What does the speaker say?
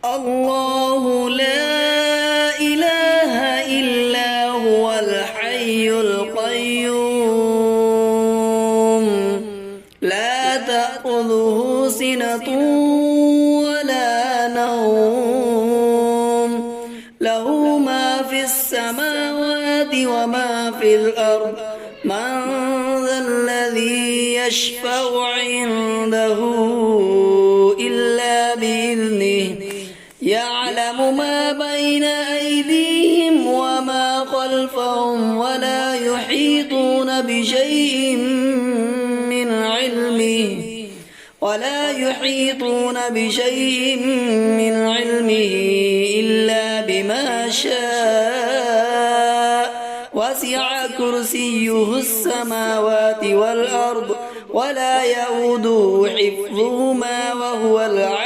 الله لا إله إلا هو الحي القيوم لا تأخذه سنة ولا نوم له ما في السماوات وما في الأرض من ذا الذي يشفع عنده إلا بإذنه يعلم ما بين أيديهم وما خلفهم ولا يحيطون بشيء من علمه إلا بما شاء وسع كرسيه السماوات والأرض ولا يؤوده حفظهما وهو العلي